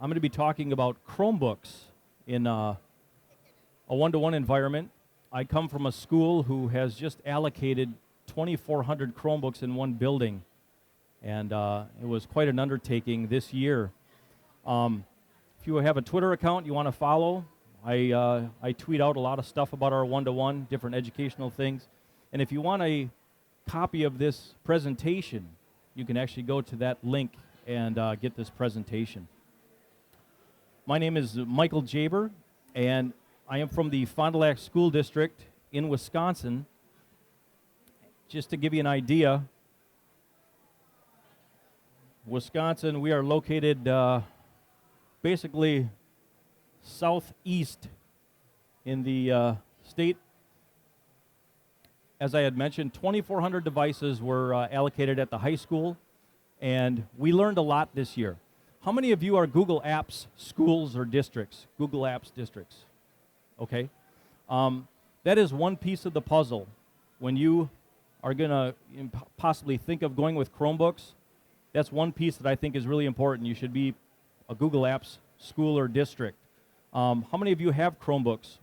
I'm going to be talking about Chromebooks in a one-to-one environment. I come from a school who has just allocated 2,400 Chromebooks in one building, and it was quite an undertaking this year. If you have a Twitter account you want to follow, I tweet out a lot of stuff about our one-to-one, different educational things. And if you want a copy of this presentation, you can actually go to that link and get this presentation. My name is Michael Jaber, and I am from the Fond du Lac School District in Wisconsin. Just to give you an idea, Wisconsin, we are located basically southeast in the state. As I had mentioned, 2,400 devices were allocated at the high school, and we learned a lot this year. How many of you are Google Apps schools or districts? Google Apps districts. Okay. That is one piece of the puzzle. When you are going to possibly think of going with Chromebooks, that's one piece that I think is really important. You should be a Google Apps school or district. How many of you have Chromebooks?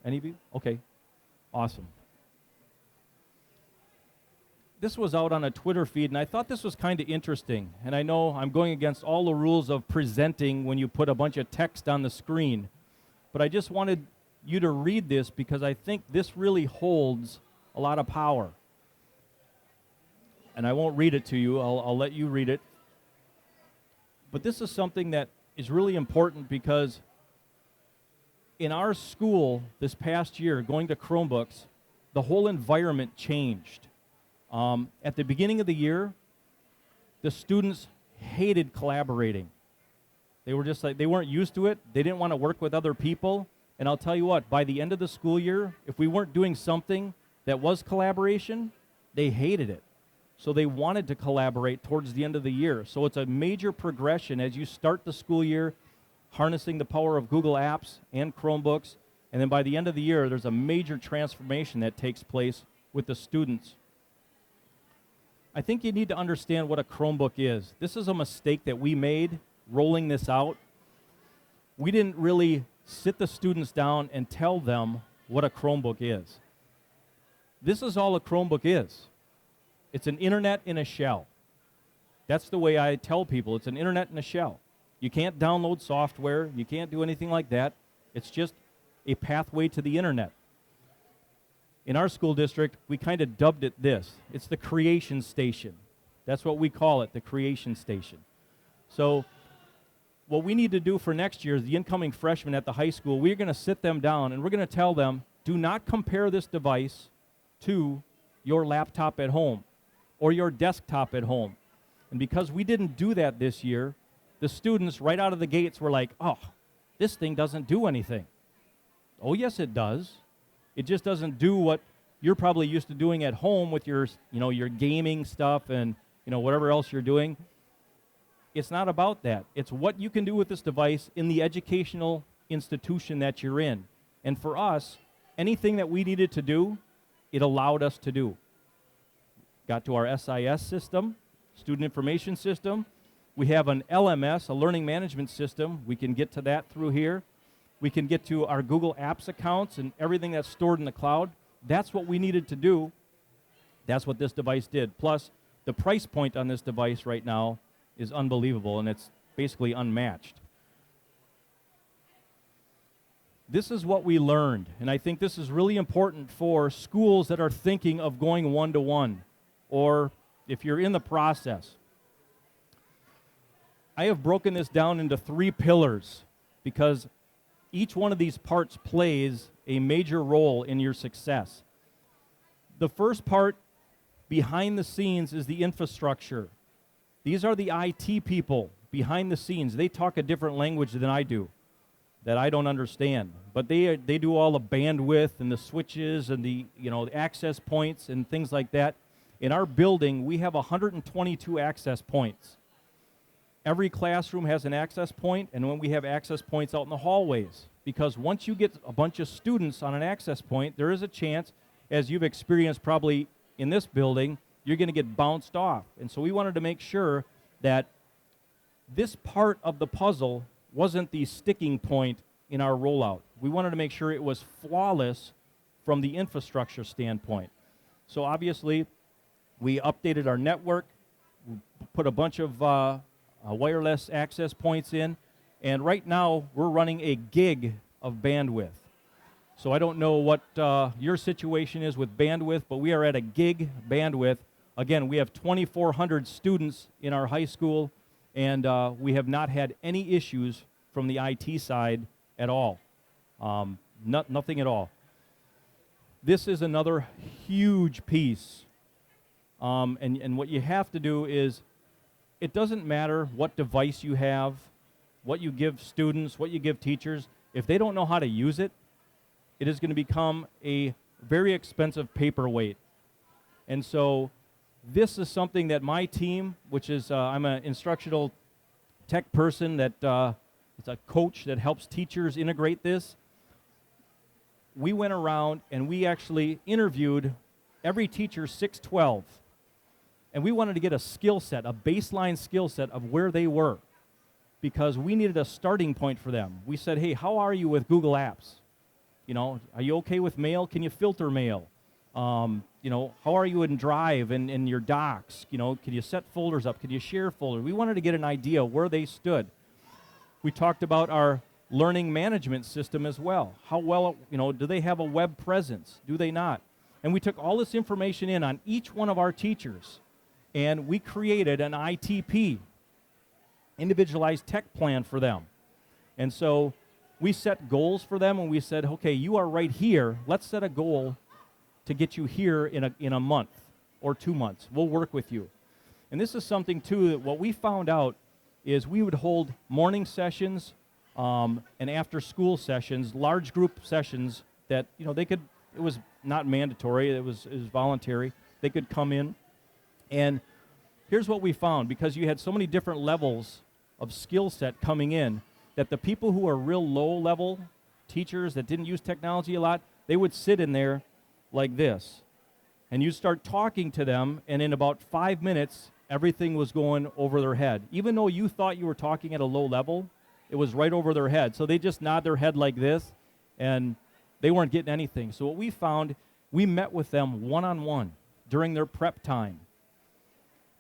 Any of you? Okay. Awesome. This was out on a Twitter feed, and I thought this was kind of interesting. And I know I'm going against all the rules of presenting when you put a bunch of text on the screen. But I just wanted you to read this because I think this really holds a lot of power. And I won't read it to you. I'll let you read it. But this is something that is really important because in our school this past year, going to Chromebooks, the whole environment changed. At the beginning of the year, the students hated collaborating. They were just like, they weren't used to it. They didn't want to work with other people. And I'll tell you what, by the end of the school year, if we weren't doing something that was collaboration, they hated it. So they wanted to collaborate towards the end of the year. So it's a major progression as you start the school year, harnessing the power of Google Apps and Chromebooks. And then by the end of the year, there's a major transformation that takes place with the students. I think you need to understand what a Chromebook is. This is a mistake that we made rolling this out. We didn't really sit the students down and tell them what a Chromebook is. This is all a Chromebook is. It's an internet in a shell. That's the way I tell people. It's an internet in a shell. You can't download software. You can't do anything like that. It's just a pathway to the internet. In our school district, we kind of dubbed it this. It's the creation station. That's what we call it, the creation station. So what we need to do for next year is the incoming freshmen at the high school, we're going to sit them down and we're going to tell them, do not compare this device to your laptop at home or your desktop at home. And because we didn't do that this year, the students right out of the gates were like, oh, this thing doesn't do anything. Oh, yes, it does. It just doesn't do what you're probably used to doing at home with your, your gaming stuff and, whatever else you're doing. It's not about that. It's what you can do with this device in the educational institution that you're in. And for us, anything that we needed to do, it allowed us to do. Got to our SIS system, Student Information System. We have an LMS, a Learning Management System. We can get to that through here. We can get to our Google Apps accounts and everything that's stored in the cloud. That's what we needed to do. That's what this device did. Plus, the price point on this device right now is unbelievable, and it's basically unmatched. This is what we learned, and I think this is really important for schools that are thinking of going one-to-one, or if you're in the process. I have broken this down into 3 pillars because each one of these parts plays a major role in your success. The first part, behind the scenes, is the infrastructure. These are the IT people behind the scenes. They talk a different language than I do, that I don't understand. But they do all the bandwidth and the switches and the access points and things like that. In our building, we have 122 access points. Every classroom has an access point, and when we have access points out in the hallways, because once you get a bunch of students on an access point, there is a chance, as you've experienced probably in this building, you're going to get bounced off. And so we wanted to make sure that this part of the puzzle wasn't the sticking point in our rollout. We wanted to make sure it was flawless from the infrastructure standpoint. So obviously, we updated our network, we put a bunch of wireless access points in, and right now we're running a gig of bandwidth. So I don't know what your situation is with bandwidth, but we are at a gig bandwidth. Again, we have 2,400 students in our high school, and we have not had any issues from the IT side at all. Nothing at all. This is another huge piece. And what you have to do is, it doesn't matter what device you have, what you give students, what you give teachers. If they don't know how to use it, it is going to become a very expensive paperweight. And so this is something that my team, which is I'm an instructional tech person that it's a coach that helps teachers integrate this. We went around and we actually interviewed every teacher 612. And we wanted to get a skill set, a baseline skill set of where they were, because we needed a starting point for them. We said, hey, how are you with Google Apps? You know, are you okay with mail? Can you filter mail? You know, how are you in Drive and in your docs? You know, can you set folders up? Can you share folders? We wanted to get an idea where they stood. We talked about our learning management system as well. How well, you know, do they have a web presence? Do they not? And we took all this information in on each one of our teachers, and we created an ITP, individualized tech plan for them. And so we set goals for them, and we said, okay, you are right here. Let's set a goal to get you here in a month or 2 months. We'll work with you. And this is something, too, that what we found out is we would hold morning sessions and after-school sessions, large group sessions that, you know, they could, it was not mandatory, it was voluntary. They could come in. And here's what we found, because you had so many different levels of skill set coming in, that the people who are real low-level teachers that didn't use technology a lot, they would sit in there like this. And you'd start talking to them, and in about 5 minutes, everything was going over their head. Even though you thought you were talking at a low level, it was right over their head. So they just nod their head like this, and they weren't getting anything. So what we found, we met with them one-on-one during their prep time.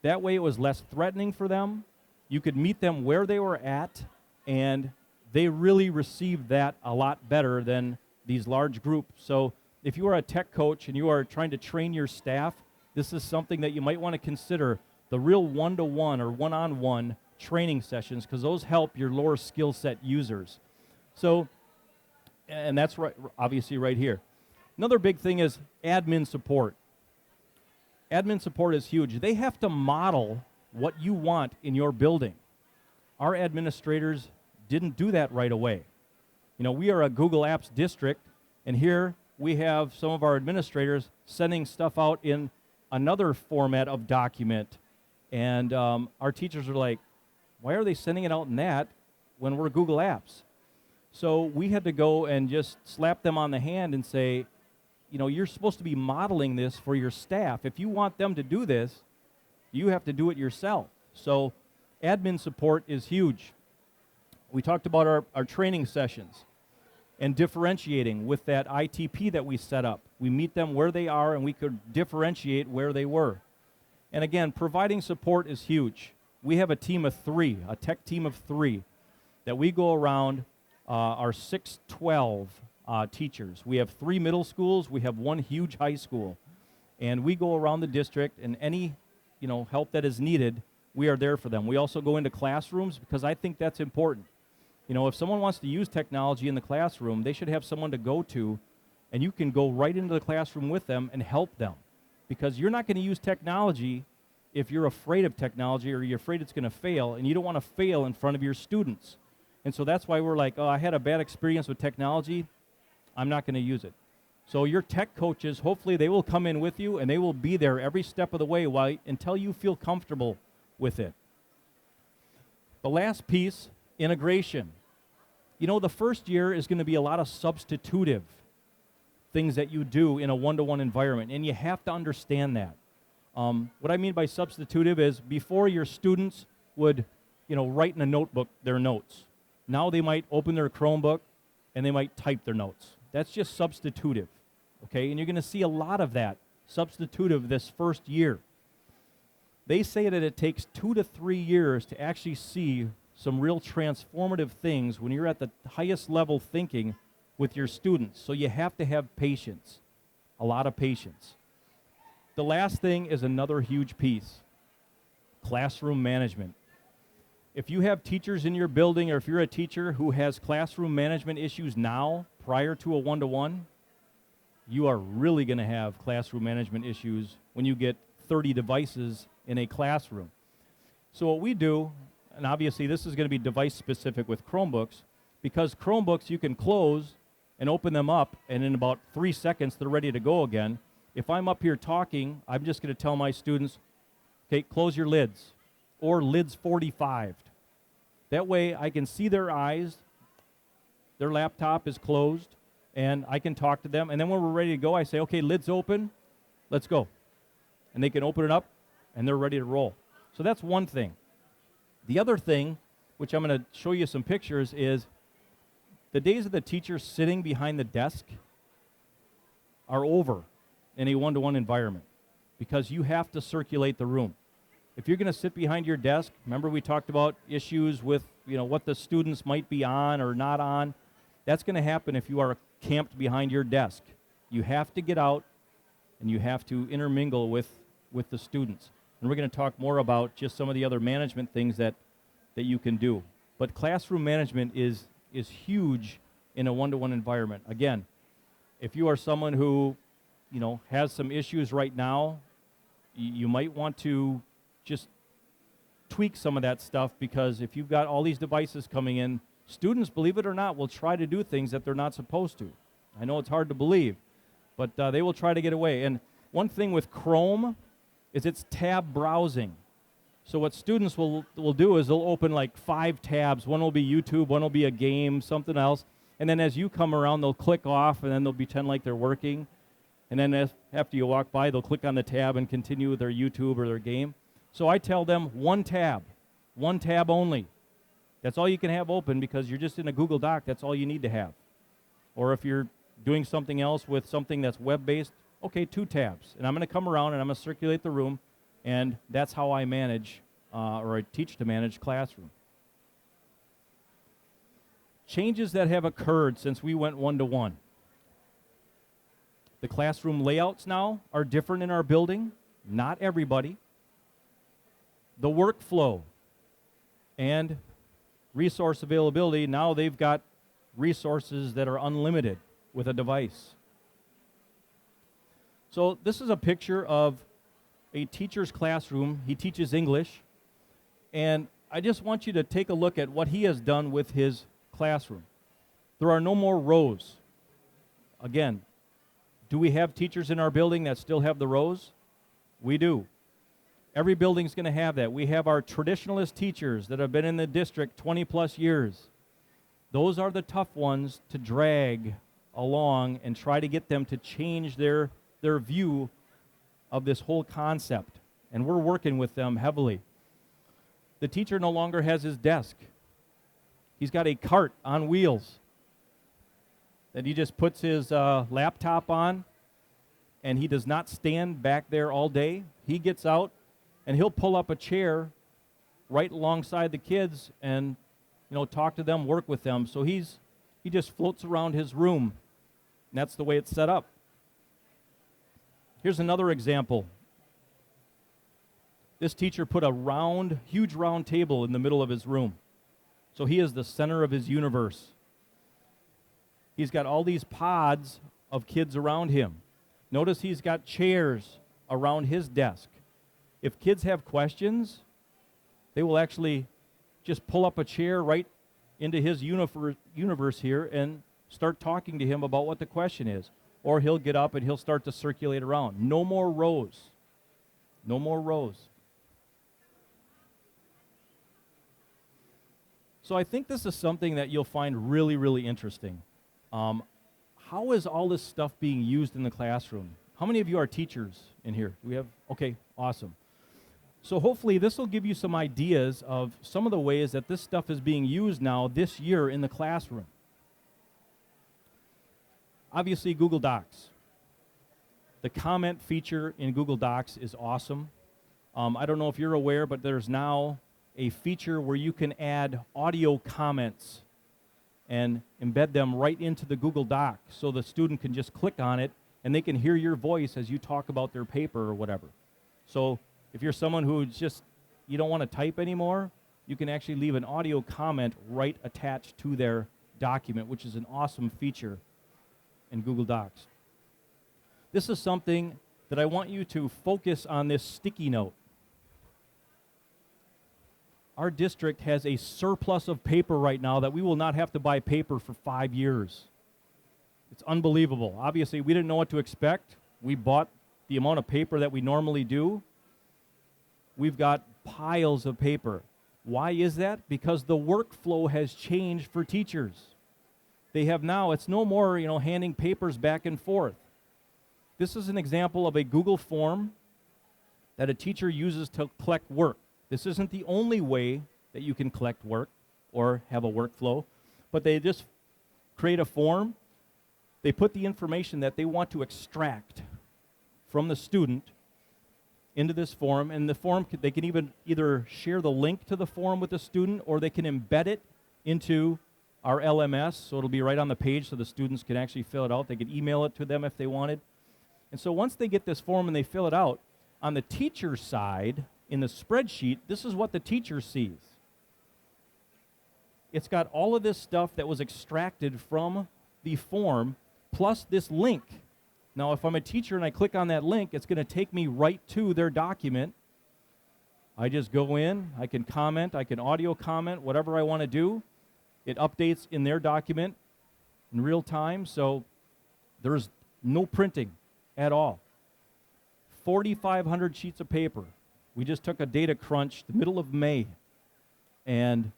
That way it was less threatening for them. You could meet them where they were at, and they really received that a lot better than these large groups. So if you are a tech coach and you are trying to train your staff, this is something that you might want to consider, the real one-to-one or one-on-one training sessions, because those help your lower skill set users. So, and that's right, obviously right here. Another big thing is admin support. Admin support is huge. They have to model what you want in your building. Our administrators didn't do that right away. You know, we are a Google Apps district, and here we have some of our administrators sending stuff out in another format of document. And our teachers are like, why are they sending it out in that when we're Google Apps? So we had to go and just slap them on the hand and say, you know, you're supposed to be modeling this for your staff. If you want them to do this, you have to do it yourself. So admin support is huge. We talked about our training sessions and differentiating with that ITP that we set up. We meet them where they are, and we could differentiate where they were. And again, providing support is huge. We have a team of 3, a tech team of 3, that we go around our 612 teachers. We have 3 middle schools. We have 1 huge high school. And we go around the district, and any, you know, help that is needed, we are there for them. We also go into classrooms, because I think that's important. You know, if someone wants to use technology in the classroom, they should have someone to go to, and you can go right into the classroom with them and help them. Because you're not going to use technology if you're afraid of technology, or you're afraid it's going to fail, and you don't want to fail in front of your students. And so that's why we're like, oh, I had a bad experience with technology, I'm not going to use it. So your tech coaches, hopefully they will come in with you, and they will be there every step of the way until you feel comfortable with it. The last piece, integration. You know, the first year is going to be a lot of substitutive things that you do in a one-to-one environment, and you have to understand that. What I mean by substitutive is, before your students would, write in a notebook their notes. Now they might open their Chromebook and they might type their notes. That's just substitutive, okay? And you're going to see a lot of that substitutive this first year. They say that it takes 2 to 3 years to actually see some real transformative things when you're at the highest level thinking with your students. So you have to have patience, a lot of patience. The last thing is another huge piece, classroom management. If you have teachers in your building, or if you're a teacher who has classroom management issues now prior to a one-to-one, you are really going to have classroom management issues when you get 30 devices in a classroom. So what we do, and obviously this is going to be device specific with Chromebooks, because Chromebooks you can close and open them up, and in about 3 seconds they're ready to go again. If I'm up here talking, I'm just going to tell my students, okay, close your lids, or lids 45. That way I can see their eyes, their laptop is closed, and I can talk to them. And then when we're ready to go, I say, okay, lids open, let's go. And they can open it up, and they're ready to roll. So that's one thing. The other thing, which I'm going to show you some pictures, is the days of the teacher sitting behind the desk are over in a one-to-one environment, because you have to circulate the room. If you're going to sit behind your desk, remember we talked about issues with what the students might be on or not on. That's going to happen if you are camped behind your desk. You have to get out and you have to intermingle with the students. And we're going to talk more about just some of the other management things that you can do. But classroom management is huge in a one-to-one environment. Again, if you are someone who has some issues right now, you might want to just tweak some of that stuff, because if you've got all these devices coming in, students, believe it or not, will try to do things that they're not supposed to. I know it's hard to believe, but they will try to get away. And one thing with Chrome is it's tab browsing. So what students will do is they'll open like 5 tabs. One will be YouTube, one will be a game, something else. And then as you come around, they'll click off, and then they'll pretend like they're working. And then after you walk by, they'll click on the tab and continue with their YouTube or their game. So I tell them one tab only. That's all you can have open, because you're just in a Google Doc. That's all you need to have. Or if you're doing something else with something that's web-based, okay, 2 tabs. And I'm going to come around and I'm going to circulate the room, and that's how I manage, or I teach to manage classroom. Changes that have occurred since we went one-to-one. The classroom layouts now are different in our building. Not everybody. The workflow and resource availability, now they've got resources that are unlimited with a device. So this is a picture of a teacher's classroom. He teaches English, and I just want you to take a look at what he has done with his classroom. There are no more rows. Again, do we have teachers in our building that still have the rows? We do. Every building's going to have that. We have our traditionalist teachers that have been in the district 20 plus years. Those are the tough ones to drag along and try to get them to change their view of this whole concept. And we're working with them heavily. The teacher no longer has his desk. He's got a cart on wheels that he just puts his laptop on, and he does not stand back there all day. He gets out, and he'll pull up a chair right alongside the kids and talk to them, work with them. So he just floats around his room, and that's the way it's set up. Here's another example. This teacher put a huge round table in the middle of his room. So he is the center of his universe. He's got all these pods of kids around him. Notice he's got chairs around his desk. If kids have questions, they will actually just pull up a chair right into his universe here and start talking to him about what the question is. Or he'll get up and he'll start to circulate around. No more rows. No more rows. So I think this is something that you'll find really, really interesting. How is all this stuff being used in the classroom? How many of you are teachers in here? Do we have? Okay, awesome. So hopefully this will give you some ideas of some of the ways that this stuff is being used now this year in the classroom. Obviously, Google Docs. The comment feature in Google Docs is awesome. I don't know if you're aware, but there's now a feature where you can add audio comments and embed them right into the Google Doc so the student can just click on it and they can hear your voice as you talk about their paper or whatever. So if you're someone who just, you don't want to type anymore, you can actually leave an audio comment right attached to their document, which is an awesome feature in Google Docs. This is something that I want you to focus on, this sticky note. Our district has a surplus of paper right now that we will not have to buy paper for 5 years. It's unbelievable. Obviously, we didn't know what to expect. We bought the amount of paper that we normally do. We've got piles of paper. Why is that? Because the workflow has changed for teachers. They have now, it's no more, handing papers back and forth. This is an example of a Google form that a teacher uses to collect work. This isn't the only way that you can collect work or have a workflow, but they just create a form. They put the information that they want to extract from the student into this form, and the form, they can even either share the link to the form with the student, or they can embed it into our LMS, so it'll be right on the page so the students can actually fill it out. They could email it to them if they wanted. And so once they get this form and they fill it out, on the teacher side, in the spreadsheet, this is what the teacher sees. It's got all of this stuff that was extracted from the form, plus this link. Now, if I'm a teacher and I click on that link, it's going to take me right to their document. I just go in, I can comment, I can audio comment, whatever I want to do. It updates in their document in real time, so there's no printing at all. 4,500 sheets of paper. We just took a data crunch the middle of May, and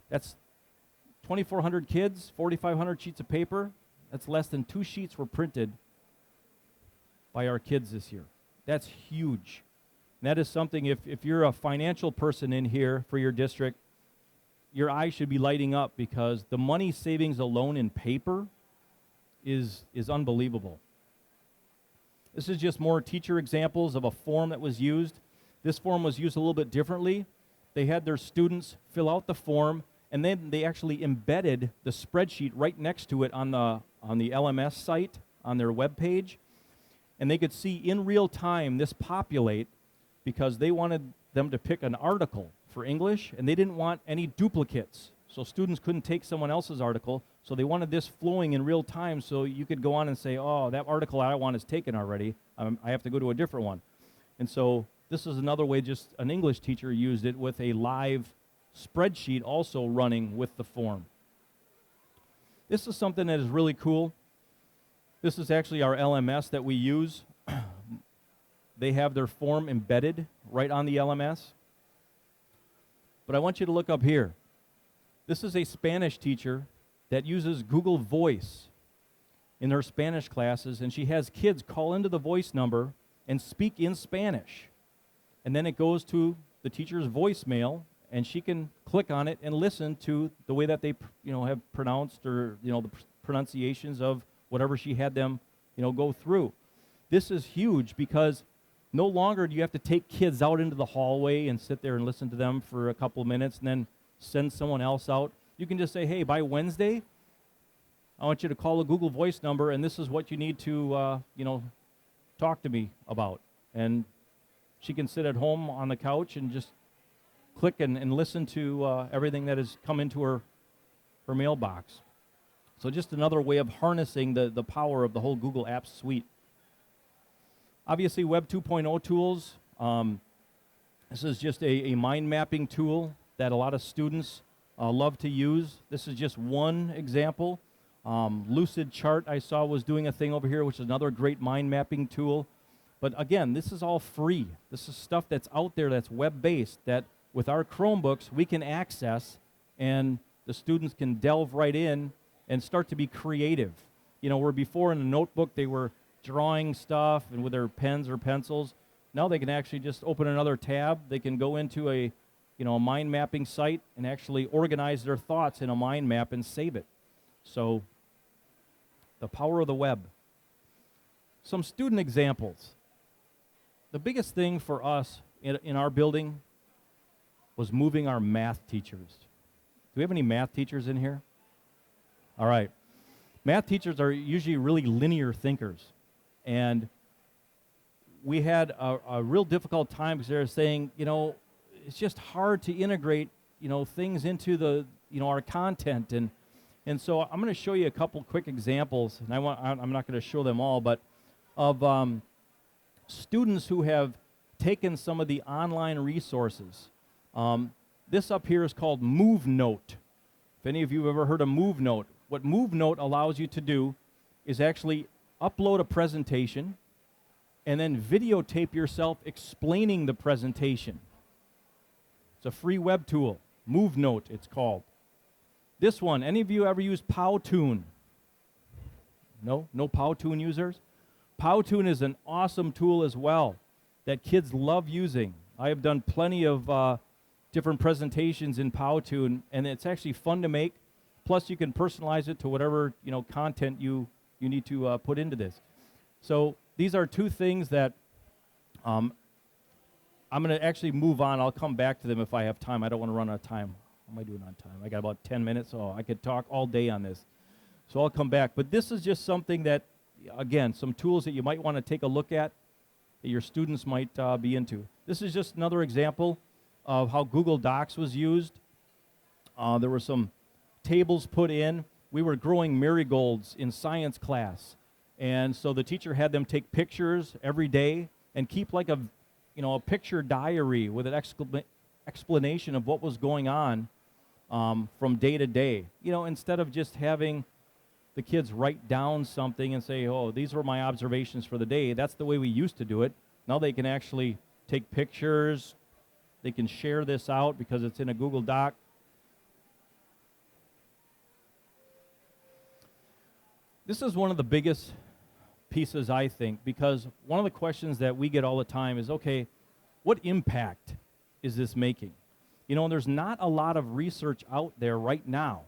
that's 2,400 kids, 4,500 sheets of paper. That's less than 2 sheets were printed by our kids this year. That's huge. And that is something, if you're a financial person in here for your district, your eyes should be lighting up, because the money savings alone in paper is unbelievable. This is just more teacher examples of a form that was used. This form was used a little bit differently. They had their students fill out the form, and then they actually embedded the spreadsheet right next to it on the LMS site, on their web page. And they could see in real time this populate, because they wanted them to pick an article for English, and they didn't want any duplicates. So students couldn't take someone else's article, so they wanted this flowing in real time so you could go on and say, oh, that article I want is taken already. I have to go to a different one. And so this is another way just an English teacher used it, with a live spreadsheet also running with the form. This is something that is really cool. This is actually our LMS that we use. They have their form embedded right on the LMS. But I want you to look up here. This is a Spanish teacher that uses Google Voice in her Spanish classes, and she has kids call into the voice number and speak in Spanish. And then it goes to the teacher's voicemail, and she can click on it and listen to the way that they have pronounced, or the pronunciations of whatever she had them go through. This is huge, because no longer do you have to take kids out into the hallway and sit there and listen to them for a couple of minutes and then send someone else out. You can just say, hey, by Wednesday, I want you to call a Google Voice number, and this is what you need to, talk to me about. And she can sit at home on the couch and just click and listen to everything that has come into her mailbox. So just another way of harnessing the power of the whole Google Apps suite. Obviously, Web 2.0 tools. This is just a mind mapping tool that a lot of students love to use. This is just one example. Lucid Chart I saw was doing a thing over here, which is another great mind mapping tool. But again, this is all free. This is stuff that's out there that's web-based, that with our Chromebooks we can access, and the students can delve right in and start to be creative. Where before in a notebook they were drawing stuff and with their pens or pencils, Now they can actually just open another tab. They can go into a mind mapping site and actually organize their thoughts in a mind map and save it. So the power of the web. Some student examples. The biggest thing for us in our building was moving our math teachers. Do we have any math teachers in here? All right. Math teachers are usually really linear thinkers. And we had a real difficult time because they were saying, it's just hard to integrate, things into the, our content. And so I'm going to show you a couple quick examples, and I'm not going to show them all, but of students who have taken some of the online resources. This up here is called MoveNote. If any of you have ever heard of MoveNote, what MoveNote allows you to do is actually upload a presentation and then videotape yourself explaining the presentation. It's a free web tool. MoveNote, it's called. This one, any of you ever use Powtoon? No Powtoon users? Powtoon is an awesome tool as well that kids love using. I have done plenty of different presentations in Powtoon, and it's actually fun to make. Plus, you can personalize it to whatever content you need to put into this. So these are two things that I'm going to actually move on. I'll come back to them if I have time. I don't want to run out of time. How am I doing on time? I got about 10 minutes, so I could talk all day on this. So I'll come back. But this is just something that, again, some tools that you might want to take a look at that your students might be into. This is just another example of how Google Docs was used. There were some tables put in. We were growing marigolds in science class. And so the teacher had them take pictures every day and keep like a picture diary with an explanation of what was going on from day to day. Instead of just having the kids write down something and say, oh, these were my observations for the day. That's the way we used to do it. Now they can actually take pictures. They can share this out because it's in a Google Doc. This is one of the biggest pieces, I think, because one of the questions that we get all the time is, okay, what impact is this making? There's not a lot of research out there right now,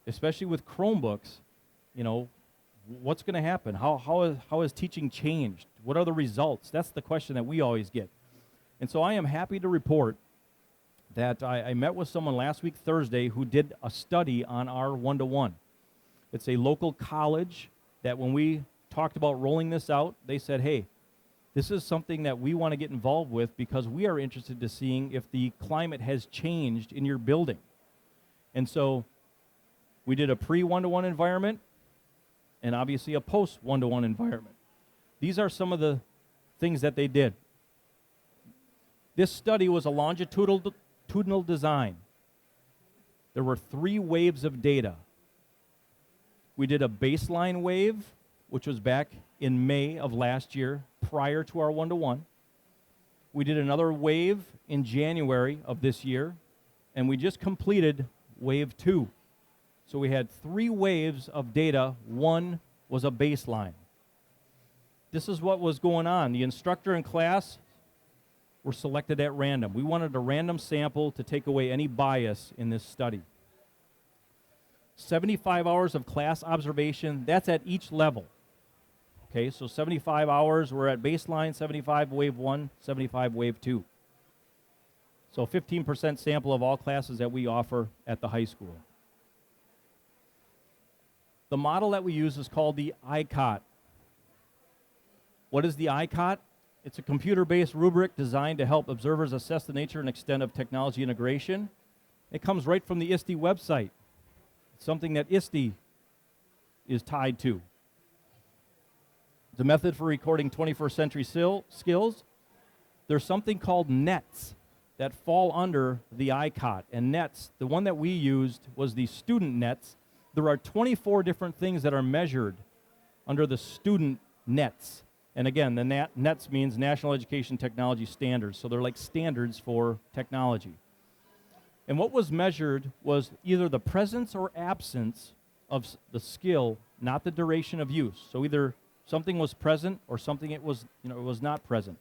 especially with Chromebooks. What's going to happen? How has teaching changed? What are the results? That's the question that we always get. And so I am happy to report that I met with someone last week, Thursday, who did a study on our one-to-one. It's a local college that when we talked about rolling this out, they said, hey, this is something that we want to get involved with because we are interested in seeing if the climate has changed in your building. And so we did a pre-one-to-one environment and obviously a post-one-to-one environment. These are some of the things that they did. This study was a longitudinal design. There were 3 waves of data. We did a baseline wave, which was back in May of last year, prior to our one-to-one. We did another wave in January of this year, and we just completed wave 2. So we had 3 waves of data. 1 was a baseline. This is what was going on. The instructor and class were selected at random. We wanted a random sample to take away any bias in this study. 75 hours of class observation, that's at each level. Okay, so 75 hours, we're at baseline, 75 wave 1, 75 wave 2. So 15% sample of all classes that we offer at the high school. The model that we use is called the ICOT. What is the ICOT? It's a computer-based rubric designed to help observers assess the nature and extent of technology integration. It comes right from the ISTE website. It's something that ISTE is tied to. It's a method for recording 21st century skills. There's something called nets that fall under the ICOT. And nets, the one that we used was the student nets. There are 24 different things that are measured under the student nets. And again, the nets means National Education Technology Standards. So they're like standards for technology. And what was measured was either the presence or absence of the skill, not the duration of use. So either something was present or something it was not present.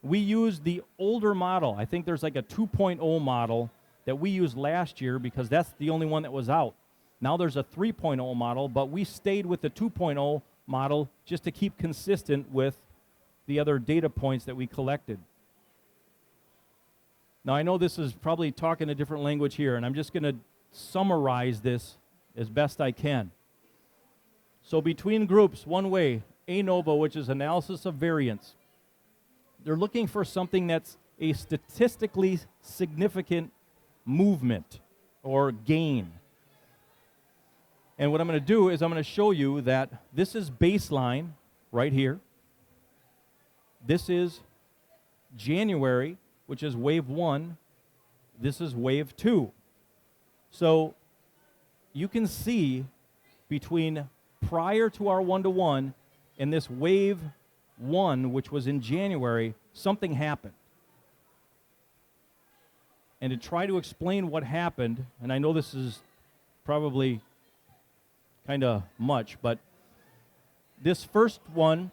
We use the older model. I think there's like a 2.0 model that we used last year because that's the only one that was out. Now there's a 3.0 model, but we stayed with the 2.0 model just to keep consistent with the other data points that we collected. Now I know this is probably talking a different language here, and I'm just going to summarize this as best I can. So between groups, one way, ANOVA, which is analysis of variance, they're looking for something that's a statistically significant movement or gain. And what I'm going to do is I'm going to show you that this is baseline right here. This is January, which is wave 1. This is wave 2. So you can see between prior to our 1-to-1 and this wave 1, which was in January, something happened. And to try to explain what happened, and I know this is probably kind of much, but this first one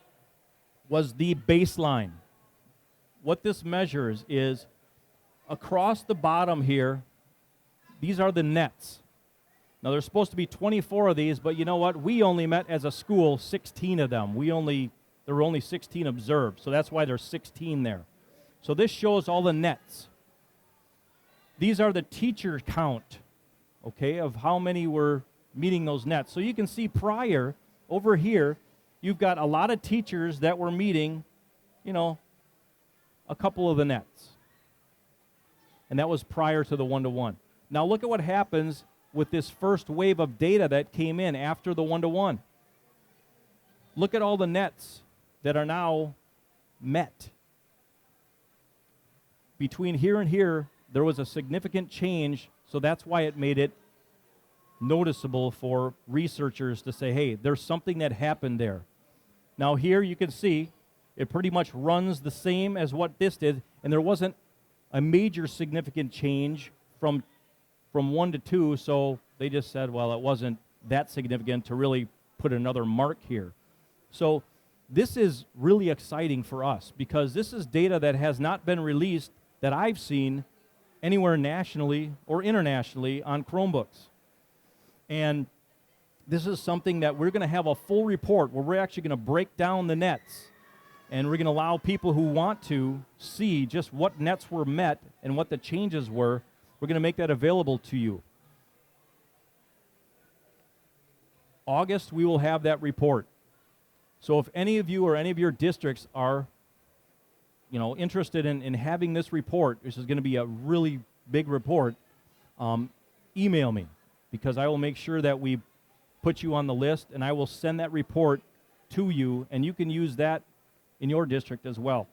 was the baseline. What this measures is across the bottom here, these are the nets. Now there's supposed to be 24 of these, but you know what? We only met as a school 16 of them. There were only 16 observed, so that's why there's 16 there. So this shows all the nets. These are the teacher count, okay, of how many were meeting those nets. So you can see prior, over here, you've got a lot of teachers that were meeting, a couple of the nets. And that was prior to the 1-to-1. Now look at what happens with this first wave of data that came in after the 1-to-1. Look at all the nets that are now met. Between here and here, there was a significant change, so that's why it made it noticeable for researchers to say, hey, there's something that happened there. Now here you can see it pretty much runs the same as what this did, and there wasn't a major significant change from 1 to 2, so they just said, well, it wasn't that significant to really put another mark here. So this is really exciting for us because this is data that has not been released that I've seen anywhere nationally or internationally on Chromebooks. And this is something that we're going to have a full report where we're actually going to break down the nets, and we're going to allow people who want to see just what nets were met and what the changes were. We're going to make that available to you. August, we will have that report. So if any of you or any of your districts are interested in having this report, this is going to be a really big report, email me, because I will make sure that we put you on the list, and I will send that report to you, and you can use that in your district as well.